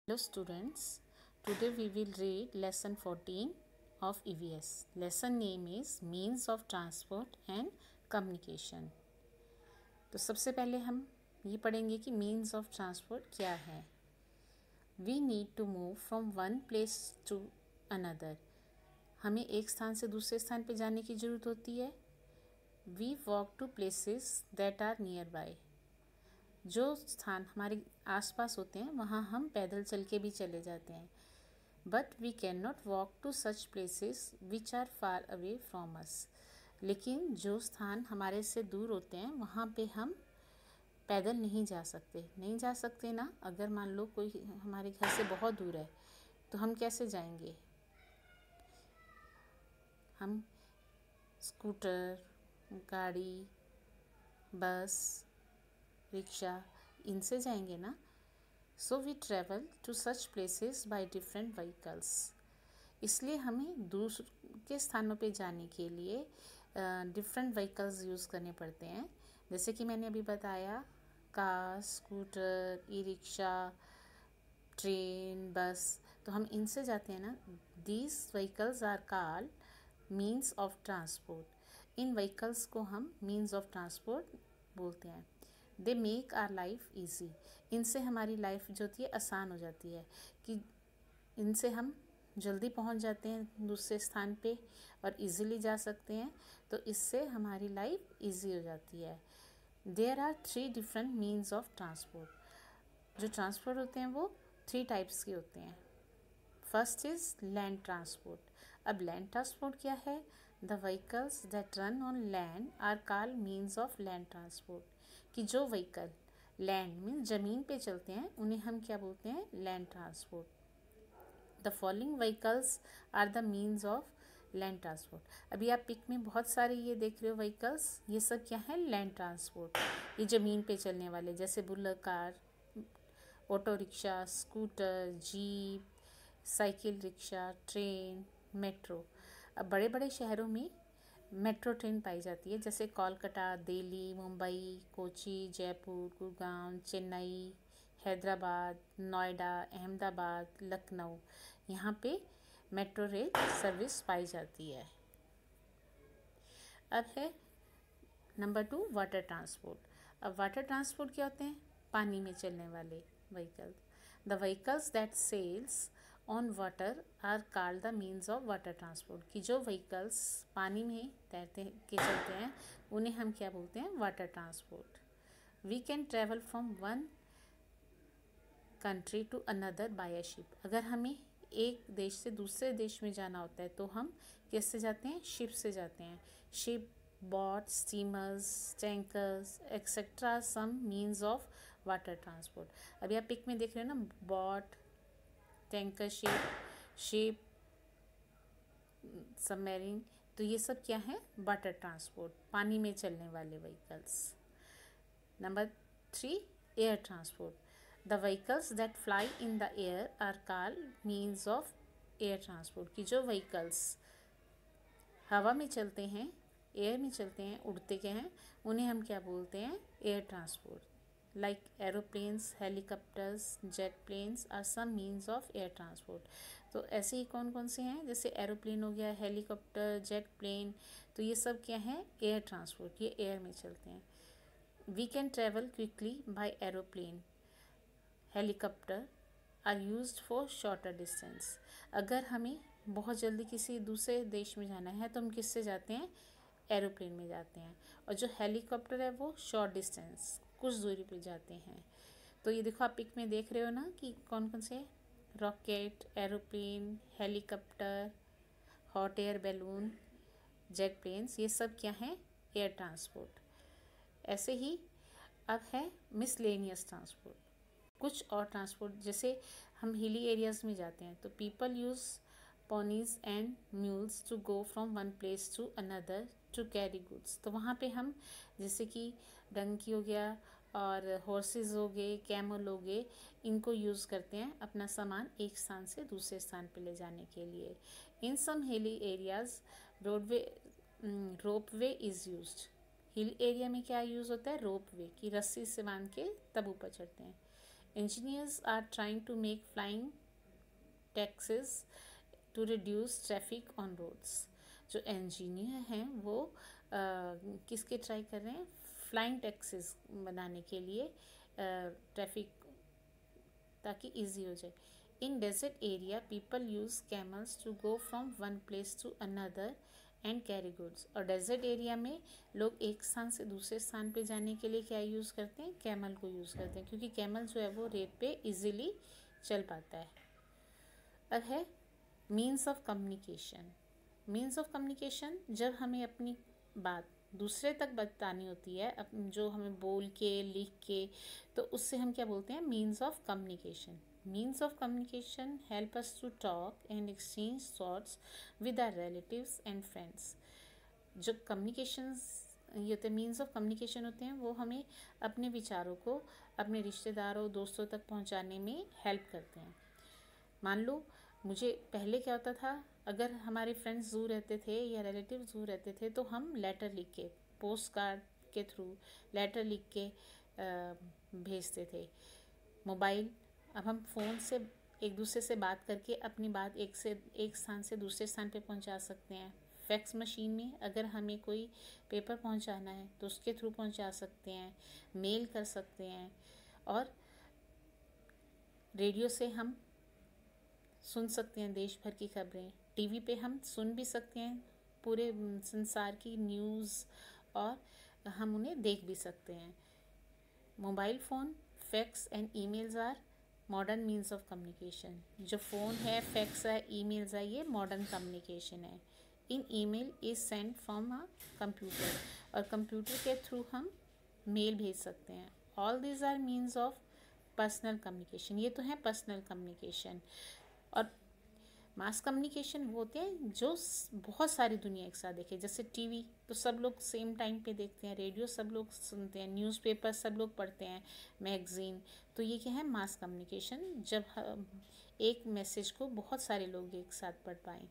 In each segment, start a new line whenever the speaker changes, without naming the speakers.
Hello students, today we will read lesson 14 of EVS. Lesson name is Means of Transport and Communication. तो सबसे पहले हम ये पढ़ेंगे कि Means of Transport क्या है. We need to move from one place to another. हमें एक स्थान से दूसरे स्थान पे जाने की ज़रूरत होती है. We walk to places that are nearby. जो स्थान हमारे आसपास होते हैं वहाँ हम पैदल चल के भी चले जाते हैं. But we can not walk to such places which are far away from us. लेकिन जो स्थान हमारे से दूर होते हैं वहाँ पे हम पैदल नहीं जा सकते ना. अगर मान लो कोई हमारे घर से बहुत दूर है तो हम कैसे जाएंगे. हम स्कूटर, गाड़ी, बस, रिक्शा इनसे जाएंगे ना. So we travel to such places by different vehicles. इसलिए हमें दूर के स्थानों पे जाने के लिए डिफरेंट व्हीकल्स यूज़ करने पड़ते हैं. जैसे कि मैंने अभी बताया, car, scooter, e rickshaw, train, bus. तो हम इनसे जाते हैं ना. These vehicles are called means of transport. इन व्हीकल्स को हम मीन्स ऑफ ट्रांसपोर्ट बोलते हैं. They make our life easy. इनसे हमारी लाइफ जो होती है आसान हो जाती है कि इनसे हम जल्दी पहुंच जाते हैं दूसरे स्थान पे और इजीली जा सकते हैं. तो इससे हमारी लाइफ इजी हो जाती है. There are 3 different means of transport. जो ट्रांसपोर्ट होते हैं वो 3 टाइप्स के होते हैं. First is land transport. अब लैंड ट्रांसपोर्ट क्या है. The vehicles that run on land are called means of land transport. कि जो व्हीकल लैंड मीन्स ज़मीन पे चलते हैं उन्हें हम क्या बोलते हैं, land transport. The following vehicles are the means of land transport. अभी आप पिक में बहुत सारे ये देख रहे हो व्हीकल्स. ये सब क्या है, लैंड ट्रांसपोर्ट. ये ज़मीन पे चलने वाले जैसे bullet car, auto rickshaw, scooter, jeep, cycle rickshaw, train, metro. अब बड़े बड़े शहरों में मेट्रो ट्रेन पाई जाती है जैसे कोलकाता, दिल्ली, मुंबई, कोची, जयपुर, गुड़गांव, चेन्नई, हैदराबाद, नोएडा, अहमदाबाद, लखनऊ. यहाँ पे मेट्रो रेल सर्विस पाई जाती है. अब है नंबर 2 वाटर ट्रांसपोर्ट. अब वाटर ट्रांसपोर्ट क्या होते हैं, पानी में चलने वाले vehicle. The vehicles that sails on water are called the means of water transport. कि जो व्हीकल्स पानी में तैरते के चलते हैं उन्हें हम क्या बोलते हैं, water transport. We can travel from one country to another by ship. अगर हमें एक देश से दूसरे देश में जाना होता है तो हम किससे जाते हैं, शिप से जाते हैं. Ship, boat, steamers, tankers etcetera some means of water transport. अभी आप पिक में देख रहे हो ना, बोट, टैंकर शिप, सबमरीन. तो ये सब क्या है, वाटर ट्रांसपोर्ट, पानी में चलने वाले vehicles. Number 3 air transport. The vehicles that fly in the air are called means of air transport. कि जो व्हीकल्स हवा में चलते हैं, एयर में चलते हैं, उड़ते के हैं, उन्हें हम क्या बोलते हैं, air transport. Like aeroplanes, helicopters, jet planes are some means of air transport. तो ऐसे ही कौन कौन से हैं, जैसे एरोप्लेन हो गया, हेलीकॉप्टर, जेट प्लेन. तो ये सब क्या है, एयर ट्रांसपोर्ट. ये एयर में चलते हैं. We can travel quickly by aeroplane. Helicopter are used for shorter distance. अगर हमें बहुत जल्दी किसी दूसरे देश में जाना है तो हम किससे जाते हैं, एरोप्लेन में जाते हैं. और जो हेलीकॉप्टर है वो शॉर्ट डिस्टेंस, कुछ दूरी पे जाते हैं. तो ये देखो आप पिक में देख रहे हो ना कि कौन कौन से, rocket, aeroplane, helicopter, hot air balloon, jet planes. ये सब क्या है, एयर ट्रांसपोर्ट. ऐसे ही अब है मिसलेनियस ट्रांसपोर्ट. कुछ और ट्रांसपोर्ट, जैसे हम हिली एरियाज़ में जाते हैं तो people use ponies and mules to go from one place to another to carry goods. तो वहाँ पे हम जैसे कि डंकी हो गया और हॉर्सेस हो गए, कैमल हो गए, इनको यूज़ करते हैं अपना सामान एक स्थान से दूसरे स्थान पे ले जाने के लिए. In some hilly areas ropeway is used. Hill area में क्या यूज़ होता है, रोपवे की रस्सी से बांध के तब ऊपर चढ़ते हैं. Engineers are trying to make flying taxis to reduce traffic on roads. जो इंजीनियर हैं वो किसके ट्राई कर रहे हैं? फ्लाइंग टैक्सीज बनाने के लिए, ट्रैफिक ताकि इजी हो जाए. In desert area people use camels to go from one place to another and carry goods. और डेजर्ट एरिया में लोग एक स्थान से दूसरे स्थान पे जाने के लिए क्या यूज़ करते हैं? कैमल को यूज़ करते हैं, क्योंकि कैमल जो है वो रेत पे इजीली चल पाता है. अब है means of communication. Means of communication, जब हमें अपनी बात दूसरे तक बतानी होती है, जो हमें बोल के लिख के, तो उससे हम क्या बोलते हैं? Means of communication. Means of communication help us to talk and exchange thoughts with our relatives and friends. जो कम्युनिकेशंस ये होते हैं, मीन्स ऑफ कम्युनिकेशन होते हैं, वो हमें अपने विचारों को अपने रिश्तेदारों दोस्तों तक पहुंचाने में हेल्प करते हैं. मान लो मुझे पहले क्या होता था, अगर हमारे फ्रेंड्स दूर रहते थे या रिलेटिव्स दूर रहते थे तो हम लेटर लिख के, पोस्ट कार्ड के थ्रू लेटर लिख के भेजते थे. मोबाइल, अब हम फ़ोन से एक दूसरे से बात करके अपनी बात एक स्थान से दूसरे स्थान पे पहुंचा सकते हैं. फैक्स मशीन में अगर हमें कोई पेपर पहुंचाना है तो उसके थ्रू पहुंचा सकते हैं. मेल कर सकते हैं. और रेडियो से हम सुन सकते हैं देश भर की खबरें. टीवी पे हम सुन भी सकते हैं पूरे संसार की न्यूज़, और हम उन्हें देख भी सकते हैं. Mobile phone, fax and emails are modern means of communication. जो फ़ोन है, फैक्स है, ईमेल्स है, ये मॉडर्न कम्युनिकेशन है. In email is send from a computer, और कंप्यूटर के थ्रू हम मेल भेज सकते हैं. All these are means of personal communication. ये तो है पर्सनल कम्युनिकेशन. और मास कम्युनिकेशन वो होते हैं जो बहुत सारी दुनिया एक साथ देखे. जैसे टीवी तो सब लोग सेम टाइम पे देखते हैं, रेडियो सब लोग सुनते हैं, न्यूज़पेपर सब लोग पढ़ते हैं, मैगज़ीन. तो ये क्या है? मास कम्युनिकेशन, जब एक मैसेज को बहुत सारे लोग एक साथ पढ़ पाएँ.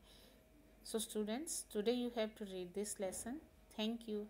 So students, today you have to read this lesson. Thank you.